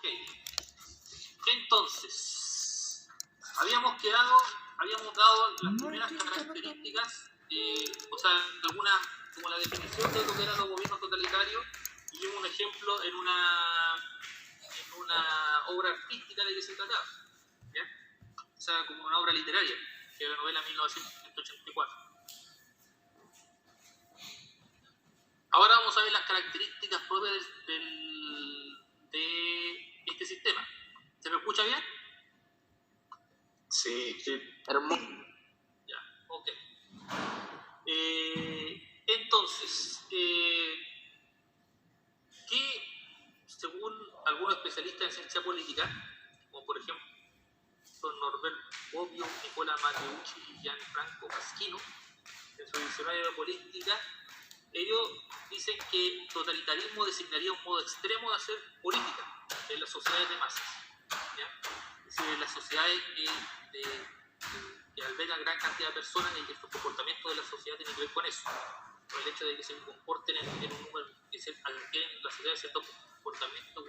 Ok. Entonces, habíamos dado las primeras características, o sea, algunas, como la definición de lo que eran los gobiernos totalitarios, y vimos un ejemplo en una obra artística de que se trataba, ¿ya? O sea, como una obra literaria, que es la novela 1984. Ahora vamos a ver las características propias de este sistema. ¿Se me escucha bien? Sí. Hermoso. Ya, ok. Entonces, que según algunos especialistas en ciencia política, como por ejemplo Norbert Bobbio, Nicola Matteucci y Gianfranco Pasquino, en su diccionario de política, ellos dicen que totalitarismo designaría un modo extremo de hacer política en las sociedades de masas, ¿ya? Es decir, en las sociedades que albergan gran cantidad de personas y que el comportamiento de la sociedad tiene que ver con eso, con el hecho de que se comporten en un número, que se adquieren la sociedad ciertos comportamientos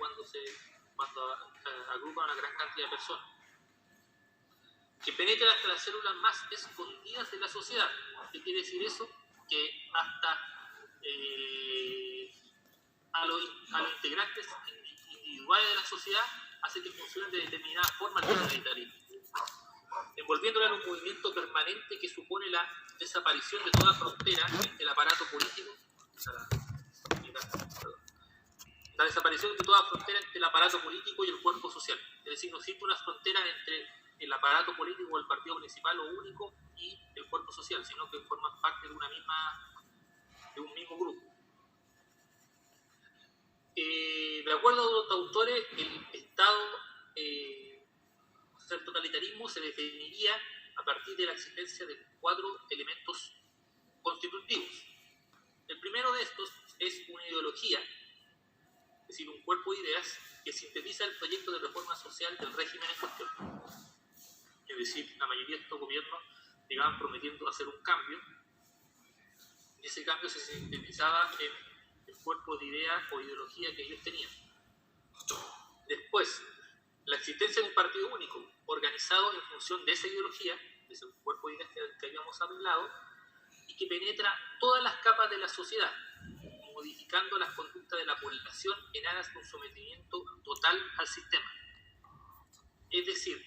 cuando agrupan a una gran cantidad de personas, que penetra hasta las células más escondidas de la sociedad. ¿Qué quiere decir eso? Que hasta a los integrantes individuales de la sociedad hace que funcionen de determinada forma el totalitarismo, envolviéndola en un movimiento permanente que supone la desaparición de toda frontera entre el aparato político, la desaparición de toda frontera entre el aparato político y el cuerpo social. Es decir, no existe una frontera entre el aparato político o el partido principal o único y el cuerpo social, sino que forman parte de un mismo grupo. De acuerdo a los autores, el Estado, el totalitarismo se definiría a partir de la existencia de 4 elementos constitutivos. El primero de estos es una ideología, es decir, un cuerpo de ideas que sintetiza el proyecto de reforma social del régimen en cuestión. Es decir, la mayoría de estos gobiernos llegaban prometiendo hacer un cambio, y ese cambio se sintetizaba en el cuerpo de ideas o ideología que ellos tenían. Después, la existencia de un partido único, organizado en función de esa ideología, de ese cuerpo de ideas que habíamos hablado, y que penetra todas las capas de la sociedad, modificando las conductas de la población en aras de un sometimiento total al sistema. Es decir,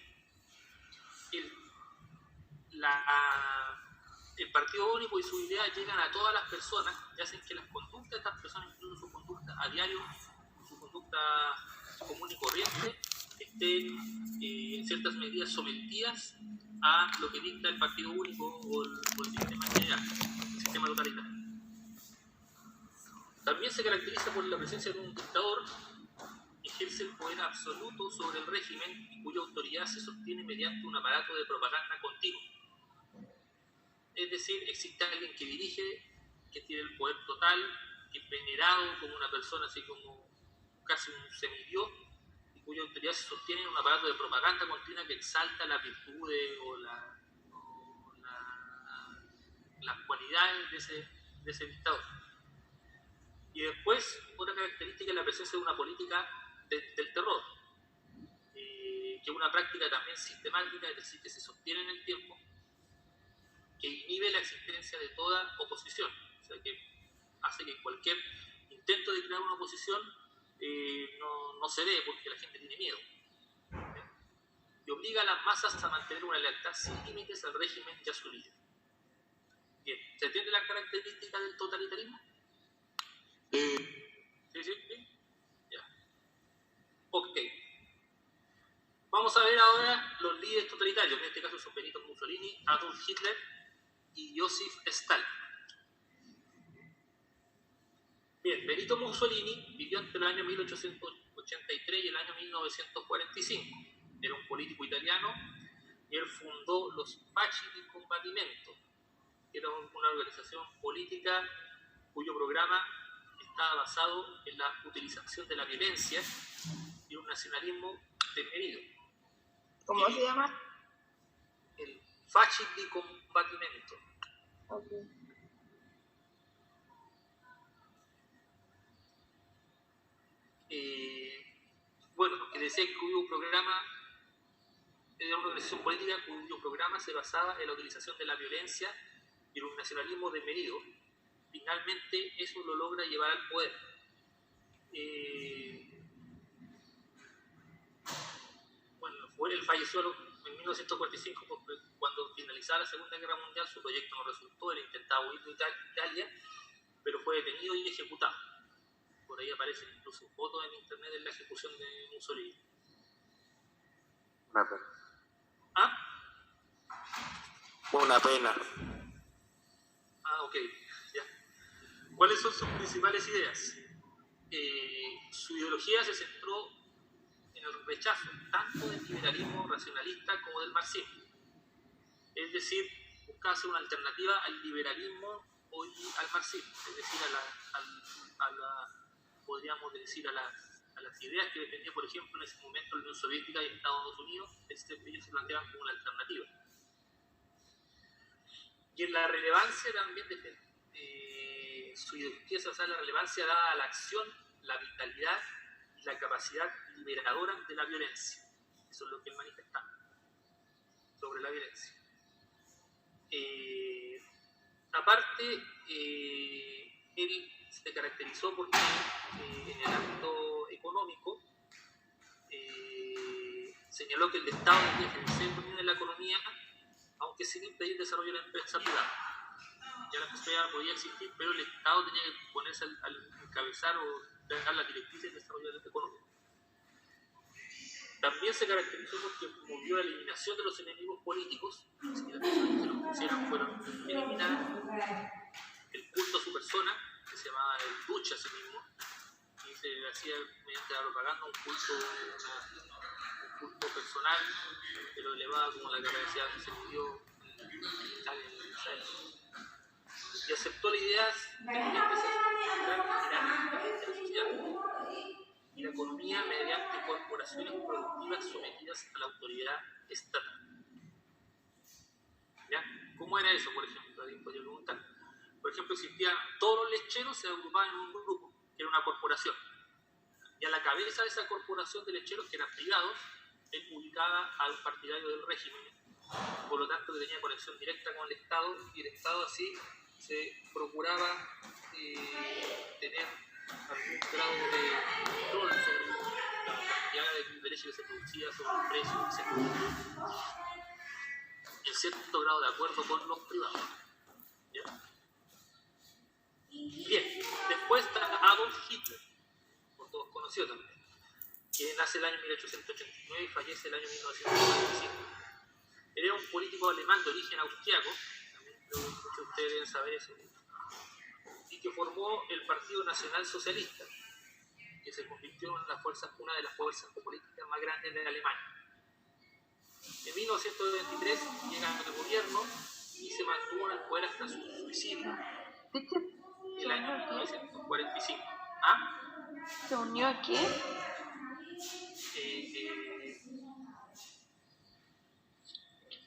el partido único y sus ideas llegan a todas las personas y hacen que las conductas de estas personas, incluso su conducta a diario, su conducta común y corriente, estén en ciertas medidas sometidas a lo que dicta el partido único o el sistema en general, el sistema totalitario. También se caracteriza por la presencia de un dictador que ejerce el poder absoluto sobre el régimen y cuya autoridad se sostiene mediante un aparato de propaganda continuo. Es decir, existe alguien que dirige, que tiene el poder total, que es venerado como una persona así como casi un semidios, y cuya autoridad se sostiene en un aparato de propaganda continua que exalta las virtudes o las cualidades de ese dictador. Y después, otra característica es la presencia de una política del terror, que es una práctica también sistemática, es decir, que se sostiene en el tiempo, que inhibe la existencia de toda oposición, o sea, que hace que cualquier intento de crear una oposición no se dé porque la gente tiene miedo, y obliga a las masas a mantener una lealtad sin límites al régimen y a su líder. Bien, ¿se entiende la característica del totalitarismo? ¿Sí? Ya. Ok. Vamos a ver ahora los líderes totalitarios, en este caso son Benito Mussolini, Adolf Hitler y Joseph Stalin. Bien, Benito Mussolini vivió entre el año 1883 y el año 1945. Era un político italiano y él fundó los Fasci di Combattimento, que era una organización política cuyo programa estaba basado en la utilización de la violencia y un nacionalismo desmedido. ¿Cómo se llama? El Fasci di Combattimento. Okay. Bueno, que decía que hubo un programa, era una organización política cuyo programa se basaba en la utilización de la violencia y un nacionalismo desmedido. Finalmente eso lo logra llevar al poder. Bueno, él falleció en 1945 porque cuando finalizaba la Segunda Guerra Mundial su proyecto no resultó, él intentaba huir de Italia, pero fue detenido y ejecutado. Por ahí aparecen incluso fotos en internet de la ejecución de Mussolini. Una pena. ¿Ah? Una pena. Ah, ok. Ya. ¿Cuáles son sus principales ideas? Su ideología se centró en el rechazo tanto del liberalismo racionalista como del marxismo. Es decir, buscaba hacer una alternativa al liberalismo y al marxismo, es decir, podríamos decir a las ideas que defendía, por ejemplo, en ese momento la Unión Soviética y Estados Unidos, ellos se planteaban como una alternativa. Y en la relevancia también su ideología se basa en la relevancia dada a la acción, la vitalidad y la capacidad liberadora de la violencia. Eso es lo que él manifestaba sobre la violencia. Aparte, él se caracterizó porque en el ámbito económico señaló que el Estado debía ejercer dominio de la economía, aunque sin impedir el desarrollo de la empresa privada. Ya la empresa privada podía existir, pero el Estado tenía que ponerse al encabezar o dar las directrices del desarrollo de la economía. También se caracterizó porque promovió la eliminación de los enemigos políticos, si las personas que los pusieron fueron eliminadas, el culto a su persona, que se llamaba el ducha a sí mismo, y se hacía mediante la propaganda un culto personal que lo elevaba como la capacidad que se le dio en Israel. Y aceptó las ideas de que la empresa era la sociedad y la economía mediante corporaciones productivas sometidas a la autoridad estatal. ¿Ya? ¿Cómo era eso, por ejemplo? Alguien podría preguntar. Por ejemplo, todos los lecheros se agrupaban en un grupo, que era una corporación. Y a la cabeza de esa corporación de lecheros, que eran privados, él ubicaba a un partidario del régimen, por lo tanto que tenía conexión directa con el Estado, y el Estado así se procuraba tener algún grado de control sobre la cantidad de leche que se producía, sobre el precio, etc. En cierto grado de acuerdo con los privados. ¿Ya? Bien, después está Adolf Hitler, por todos conocido también, que nace el año 1889 y fallece el año 1945. Él era un político alemán de origen austriaco, también creo que muchos de ustedes deben saber eso, y que formó el Partido Nacional Socialista, que se convirtió en una de las fuerzas políticas más grandes de Alemania. En 1923 llega al gobierno y se mantuvo en el poder hasta su suicidio, el año 1945. ¿Ah? ¿Se unió a qué?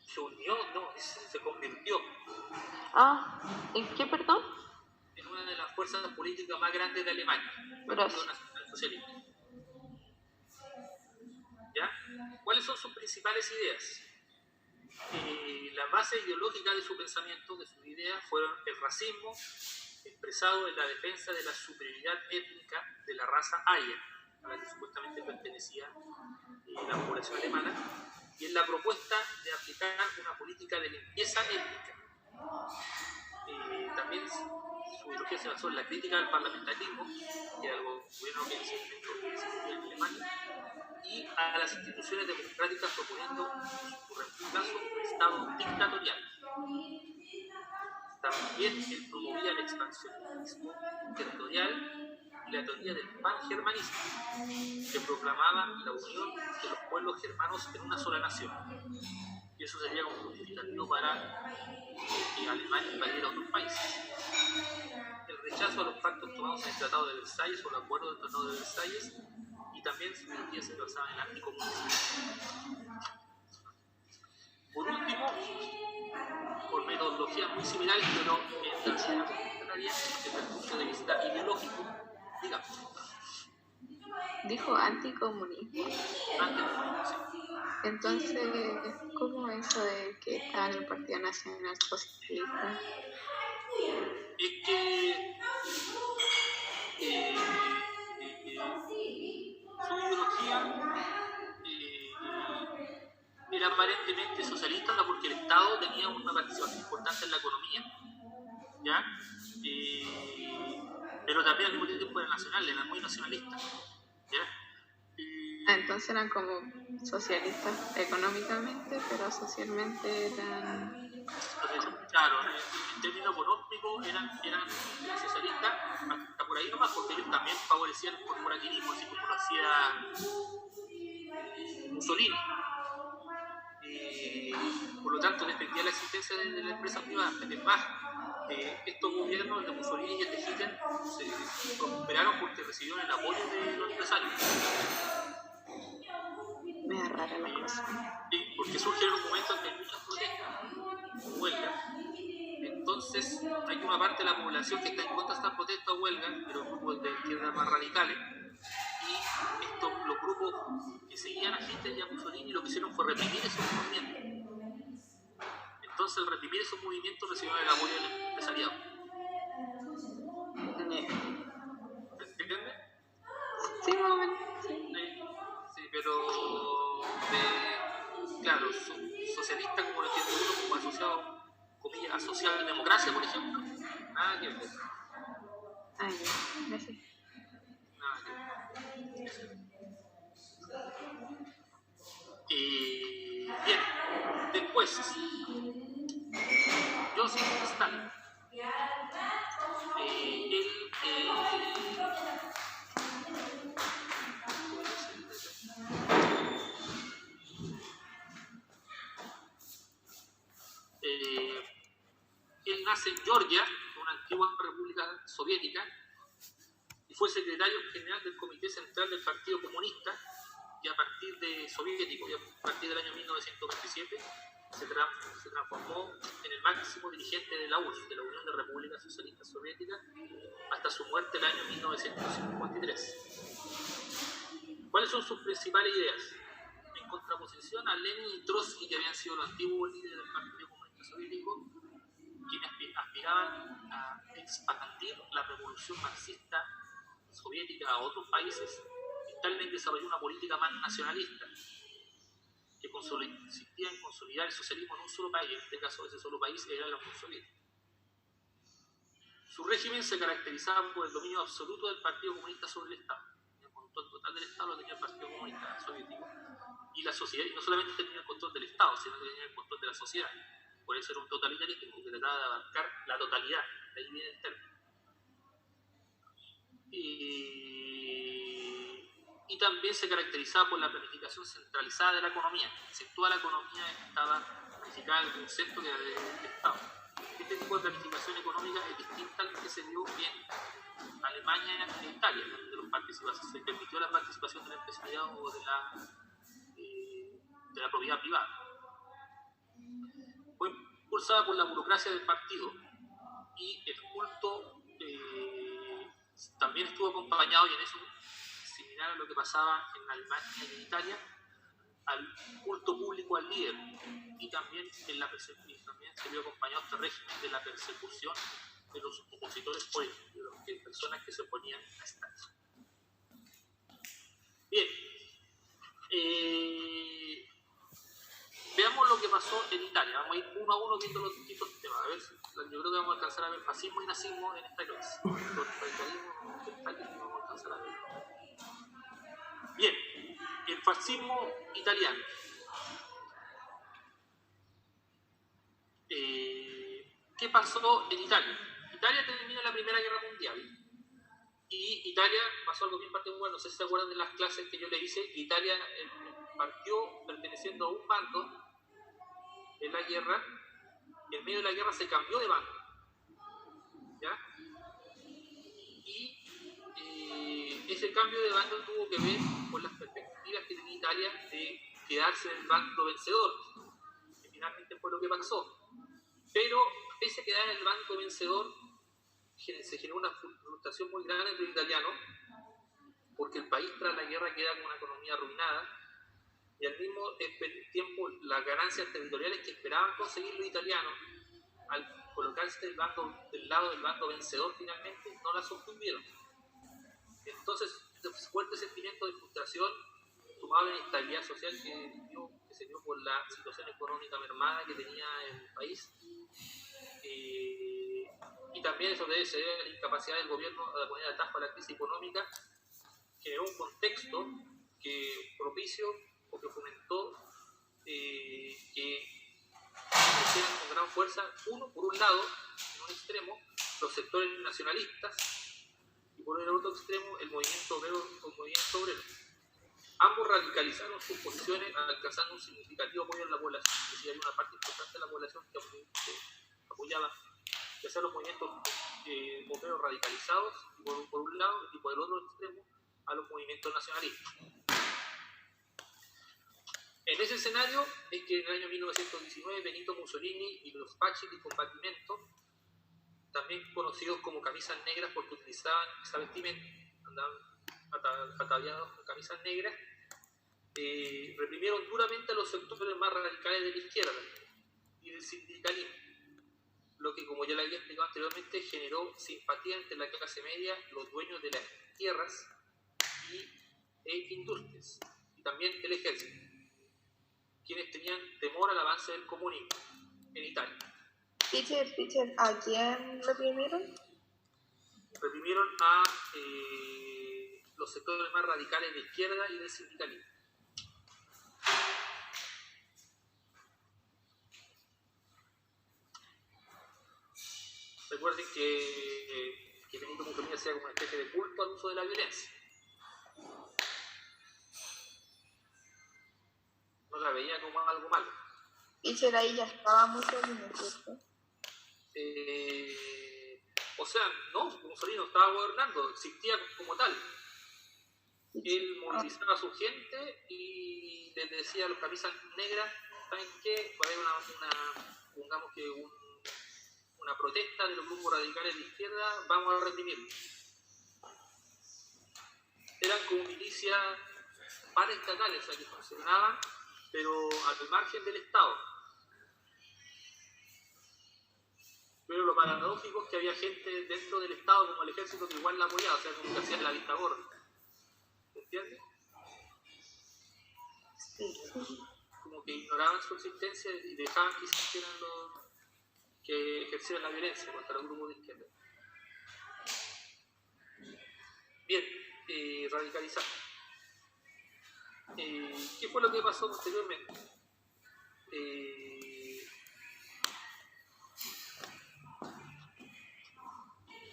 Se unió, no, se convirtió. ¿En qué, perdón? En una de las fuerzas políticas más grandes de Alemania, el Partido Nacional Socialista. ¿Ya? ¿Cuáles son sus principales ideas? La base ideológica de su pensamiento, de sus ideas, fueron el racismo, expresado en la defensa de la superioridad étnica de la raza Arya, a la que supuestamente pertenecía la población alemana, y en la propuesta de aplicar una política de limpieza étnica. También su ideología se basó en la crítica al parlamentarismo, que era el gobierno que existía en Alemania, y a las instituciones democráticas, proponiendo su reemplazo un Estado dictatorial. También él promovía el expansionismo territorial y la teoría del pangermanismo, que proclamaba la unión de los pueblos germanos en una sola nación. Y eso sería como justificativo para que Alemania invadiera otros países. El rechazo a los pactos tomados en el Tratado de Versalles o el acuerdo del Tratado de Versalles, y también su ideología se basaba en el anticomunismo. Por último, por metodologías muy similares, pero desde el punto de vista ideológico, digamos. ¿Dijo anticomunismo? Entonces, ¿cómo eso de que está en el Partido Nacional Socialista? Es que eh, su ideología era aparentemente socialista porque el Estado tenía una participación importante en la economía, ¿ya? Pero también al mismo tiempo era nacional, era muy nacionalista, ¿ya? Entonces eran como socialistas económicamente, pero socialmente eran... Claro, en términos económicos eran socialistas, hasta por ahí nomás, porque ellos también favorecían el corporativismo, así como lo hacía Mussolini. Por lo tanto, defendía la existencia de la empresa privada. Además, estos gobiernos de Mussolini y el de Hitler se prosperaron porque recibieron el apoyo de los empresarios. Me da rara la cosa. Porque surge en un momento en que hay muchas protestas, huelgas. Entonces, hay una parte de la población que está en contra de estas protestas o huelgas, pero grupos de izquierda más radicales. Y los grupos que seguían a Hitler y a Mussolini lo que hicieron fue reprimir esos movimientos. Entonces, al reprimir esos movimientos recibieron el apoyo del empresariado. ¿Entiendes? Sí, más o menos. Sí. Sí, pero claro, socialista como lo entiende uno, como asociado, comillas, a socialdemocracia, por ejemplo, nada que ver. Ah, ya, me sé. Nada que ver. Bien, después, Joseph Stalin. Él nace en Georgia, una antigua república soviética, y fue secretario general del Comité Central del Partido Comunista, y a partir de soviético, y a partir del año 1927, se transformó en el máximo dirigente de la URSS, de la Unión de Repúblicas Socialistas Soviéticas, hasta su muerte en el año 1953. ¿Cuáles son sus principales ideas? En contraposición a Lenin y Trotsky, que habían sido los antiguos líderes del Partido Comunista Soviético, quienes aspiraban a expandir la revolución marxista soviética a otros países, Stalin desarrolló una política más nacionalista, que consistía en consolidar el socialismo en un solo país. En este caso, ese solo país era la Unión Soviética. Su régimen se caracterizaba por el dominio absoluto del Partido Comunista sobre el Estado. El control total del Estado lo tenía el Partido Comunista Soviético. Y la sociedad, y no solamente tenía el control del Estado, sino que tenía el control de la sociedad. Por eso era un totalitarismo que trataba de abarcar la totalidad. De ahí viene el término. Y también se caracterizaba por la planificación centralizada de la economía. Si toda la economía estaba planificada en un centro que era del Estado. Este tipo de planificación económica es distinta al que se dio en Alemania y en Italia, donde se permitió la participación del empresariado o de la propiedad privada. Fue impulsada por la burocracia del partido y el culto también estuvo acompañado, y en eso similar a lo que pasaba en Alemania y en Italia, al culto público al líder, y también también se vio acompañado este régimen de la persecución de los opositores políticos, de las personas que se oponían a Stalin. Bien, veamos lo que pasó en Italia. Vamos a ir uno a uno viendo los distintos temas. A ver, yo creo que vamos a alcanzar a ver fascismo y nazismo en esta clase. Vamos a alcanzar a ver. Bien, el fascismo italiano. ¿Qué pasó en Italia? Italia termina la Primera Guerra Mundial y Italia pasó algo bien particular. No sé si se acuerdan de las clases que yo le hice. Italia partió perteneciendo a un bando en la guerra, y en medio de la guerra se cambió de bando, ¿ya? Y ese cambio de bando tuvo que ver con las perspectivas que tenía Italia de quedarse en el bando vencedor, que finalmente fue lo que pasó. Pero pese a quedar en el bando vencedor, se generó una frustración muy grande entre los italianos, porque el país tras la guerra queda con una economía arruinada, y al mismo tiempo las ganancias territoriales que esperaban conseguir los italianos al colocarse del lado del bando vencedor finalmente no las obtuvieron. Entonces, este fuerte sentimiento de frustración, sumado a la inestabilidad social que se dio por la situación económica mermada que tenía el país, y también eso debe ser la incapacidad del gobierno de poner atajo a la crisis económica, generó un contexto que propició o que fomentó que crecieran con gran fuerza, por un lado, en un extremo, los sectores nacionalistas, y por el otro extremo, el movimiento obrero. Ambos radicalizaron sus posiciones alcanzando un significativo apoyo en la población. Es decir, hay una parte importante de la población que apoyaba ya sea los movimientos obreros radicalizados, por un lado, y por el otro extremo, a los movimientos nacionalistas. En ese escenario es que en el año 1919 Benito Mussolini y los Fasci di Combattimento, también conocidos como camisas negras porque utilizaban esa vestimenta, andaban ataviados con camisas negras, reprimieron duramente a los sectores más radicales de la izquierda y del sindicalismo, lo que, como ya le había explicado anteriormente, generó simpatía entre la clase media, los dueños de las tierras e industrias, y también el ejército, quienes tenían temor al avance del comunismo en Italia. Teacher, ¿a quién reprimieron? Reprimieron a los sectores más radicales de izquierda y del sindicalismo. Recuerden que Benito Mussolini hacía como una especie de culto al uso de la violencia. No la veía como algo malo. Teacher, ahí ya estaba Mussolini, ¿cierto? O sea, no, Mussolini no estaba gobernando, existía como tal. Él movilizaba a su gente y les decía a los camisas negras, ¿saben qué? Va a haber una protesta de los grupos radicales de izquierda, vamos a reprimirlo. Eran como milicias paraestatales, o sea, que funcionaban, pero al margen del Estado. Pero lo paradójico es que había gente dentro del Estado, como el ejército, que igual la apoyaba, o sea, como que hacían la vista gorda. ¿Se entiende? Sí. Como que ignoraban su existencia y dejaban que ejercieran la violencia contra los grupos de izquierda. Bien, radicalizar. ¿Qué fue lo que pasó posteriormente?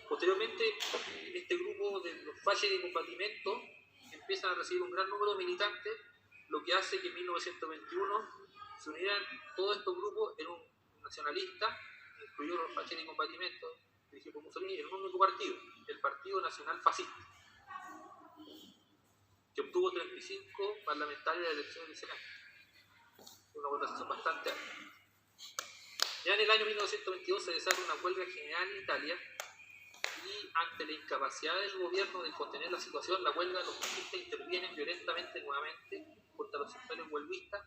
Posteriormente, este grupo de los Fasci di Combattimento empiezan a recibir un gran número de militantes, lo que hace que en 1921 se unieran todos estos grupos en un nacionalista, incluidos los Fasci di Combattimento, dirigido por Mussolini, en un único partido, el Partido Nacional Fascista, que obtuvo 35 parlamentarios de elecciones de Senado, una votación bastante alta. Ya en el año 1922 se desata una huelga general en Italia, y ante la incapacidad del gobierno de contener la situación, la huelga, los fascistas intervienen violentamente nuevamente contra los sectores huelguistas,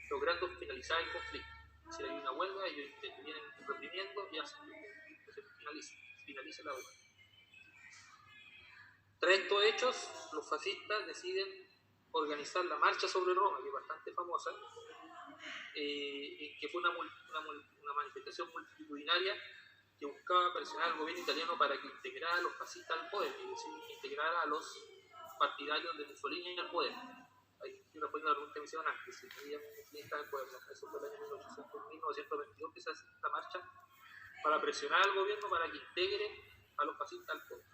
logrando finalizar el conflicto. Si hay una huelga, ellos intervienen reprimiendo y hacen que se finalice la huelga. Tras estos hechos, los fascistas deciden organizar la Marcha sobre Roma, que es bastante famosa, que fue una manifestación multitudinaria que buscaba presionar al gobierno italiano para que integrara a los fascistas al poder, es decir, integrara a los partidarios de Mussolini al poder. Ahí estoy respondiendo a la pregunta que me hicieron antes, si querían Mussolini al poder. Eso fue el año 1922 que se hace esta marcha para presionar al gobierno para que integre a los fascistas al poder.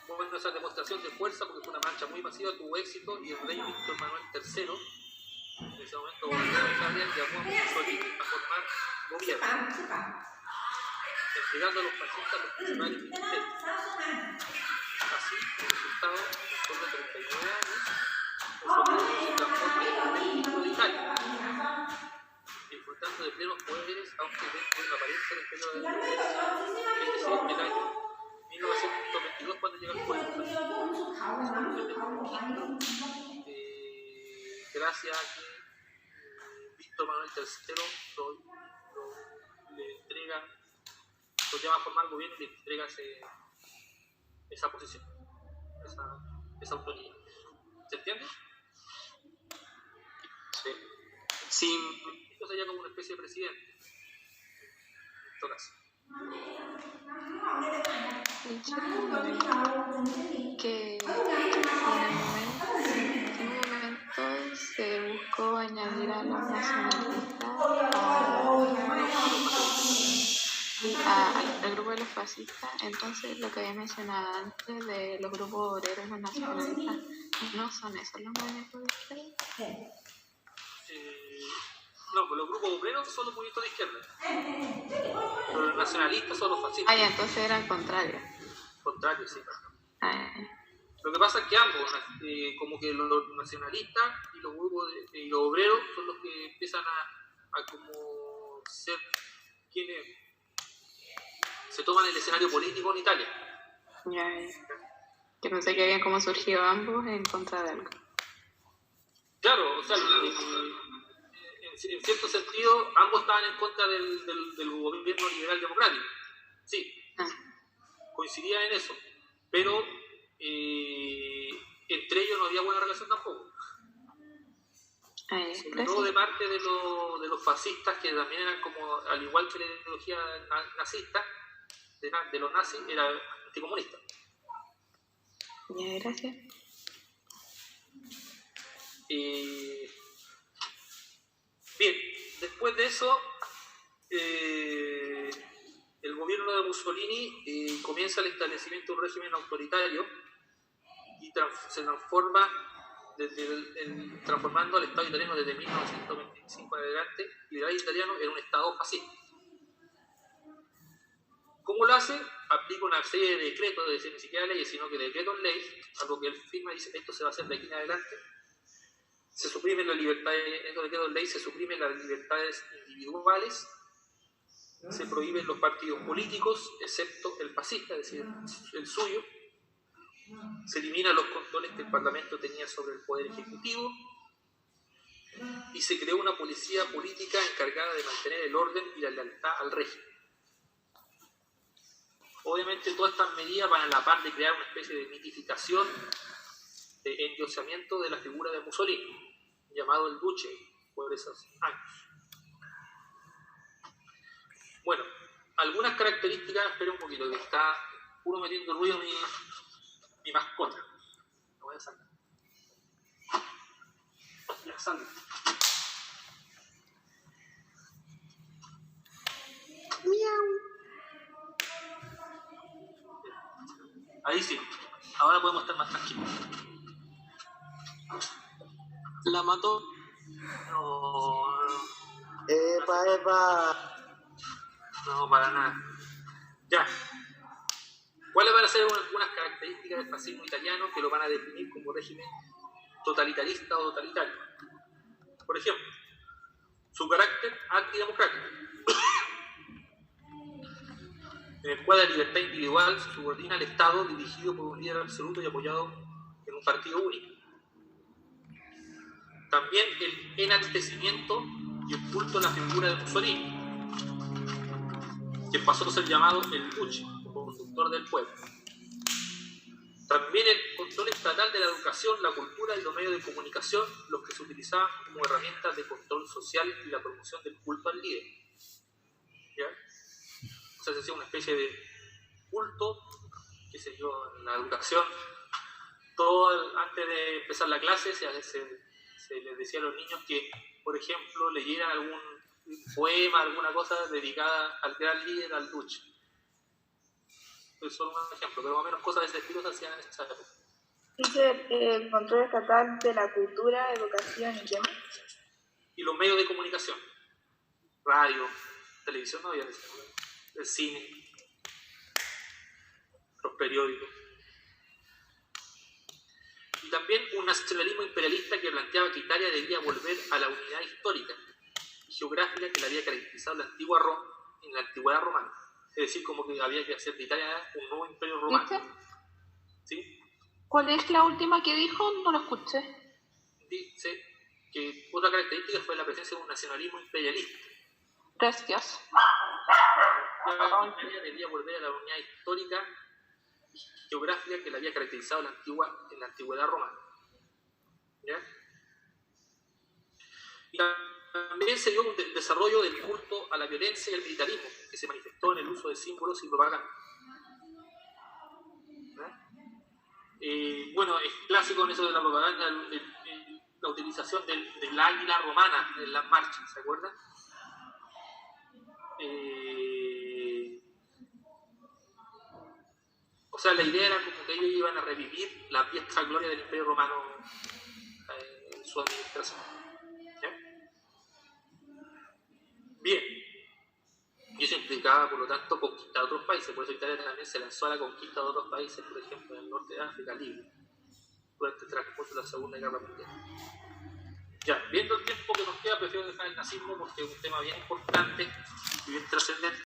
Bueno, esa demostración de fuerza, porque fue una marcha muy masiva, tuvo éxito, y el rey Víctor Manuel III, en ese momento gobernador de Italia, llamó a Mussolini a formar gobierno, entregando a los fascistas los principales ministerios. Así, el resultado, después de 39 años, Mussolini se transforma en el primer ministro de Italia, disfrutando de plenos poderes, aunque dentro de una apariencia de periodo de violencia. Es decir, el año 1922 cuando llega el pueblo. gracias a que Víctor Manuel III le entrega, lo llama a formar gobierno y le entrega esa posición, esa autoridad. ¿Se entiende? Sí. Sin... Esto sería como una especie de presidente. En todo caso. Que en un momento se buscó añadir a los nacionalistas al grupo de los fascistas. Entonces, lo que había mencionado antes de los grupos obreros, los nacionalistas, ¿no son esos los movimientos de izquierda? No, pues los grupos obreros son los movimientos de izquierda. Los nacionalistas son los fascistas. Ah, ya, entonces era al contrario. Contrario, sí. Ay. Lo que pasa es que ambos, como que los nacionalistas y los grupos y los obreros son los que empiezan a como ser quienes se toman el escenario político en Italia. Ya. Que pensé que habían como surgido ambos en contra de algo. Claro, o sea, en cierto sentido, ambos estaban en contra del gobierno liberal democrático. Sí, coincidían en eso, pero entre ellos no había buena relación tampoco. Sobre todo de parte de los fascistas, que también eran como, al igual que la ideología nazista, de los nazis, era anticomunista. Ya, gracias. Bien, después de eso, el gobierno de Mussolini comienza el establecimiento de un régimen autoritario y se transforma transformando al Estado italiano desde 1925 en adelante, liberal italiano, en un Estado fascista. ¿Cómo lo hace? Aplica una serie de decretos, es decir, ni siquiera leyes, sino que decretos ley, algo que él firma y dice, esto se va a hacer de aquí en adelante. Se suprimen las libertades, en estos decretos ley se suprimen las libertades individuales, se prohíben los partidos políticos, excepto el fascista, es decir, el suyo. Se eliminan los controles que el Parlamento tenía sobre el poder ejecutivo y se creó una policía política encargada de mantener el orden y la lealtad al régimen. Obviamente todas estas medidas van a la par de crear una especie de mitificación, de endiosamiento de la figura de Mussolini, llamado el Duce por esos años. Bueno, algunas características, espera un poquito, que está puro metiendo ruido mi mascota. Lo voy a sacar. Ya, Sandra. Miau. Ahí sí, ahora podemos estar más tranquilos. ¿La mató? No, ¡Epa! no, para nada. Ya. ¿Cuáles van a ser algunas características del fascismo italiano que lo van a definir como régimen totalitarista o totalitario? Por ejemplo, su carácter antidemocrático, en el cual la libertad individual se subordina al Estado dirigido por un líder absoluto y apoyado en un partido único. También el enaltecimiento y el culto a la figura de Mussolini, que pasó a ser llamado el Duce, o conductor del pueblo. También el control estatal de la educación, la cultura y los medios de comunicación, los que se utilizaban como herramientas de control social y la promoción del culto al líder. ¿Ya? O sea, se hacía una especie de culto, qué sé yo, en la educación. Todo antes de empezar la clase se les decía a los niños que, por ejemplo, leyeran algún poema, alguna cosa dedicada al gran líder, al Duce. Es solo un ejemplo, pero más o menos cosas de ese estilo se hacían en esa época. Dice el control estatal de la cultura, educación y qué más. Y los medios de comunicación, radio, televisión, no había el cine, los periódicos. Y también un nacionalismo imperialista que planteaba que Italia debía volver a la unidad histórica y geográfica que la había caracterizado en la antigua Roma, en la antigüedad romana. Es decir, como que había que hacer de Italia un nuevo imperio romano. ¿Viste? ¿Sí? ¿Cuál es la última que dijo? No lo escuché. Dice ese es un nacionalismo imperialista. Precioso. Italia debía volver a la unidad histórica y geográfica que la había caracterizado en la antigüedad romana. ¿Ya? Y también se dio un desarrollo del culto a la violencia y al militarismo, que se manifestó en el uso de símbolos y propaganda. Bueno, es clásico en eso de la propaganda la utilización del águila romana en las marchas, ¿se acuerdan? O sea, la idea era como que ellos iban a revivir la vieja gloria del Imperio Romano en su administración. ¿Sí? Bien. Y eso implicaba, por lo tanto, conquistar otros países. Por eso Italia también se lanzó a la conquista de otros países, por ejemplo, en el norte de África, Libia, durante el transcurso de la Segunda Guerra Mundial. Ya, viendo el tiempo que nos queda, prefiero dejar el nazismo porque es un tema bien importante y bien trascendente.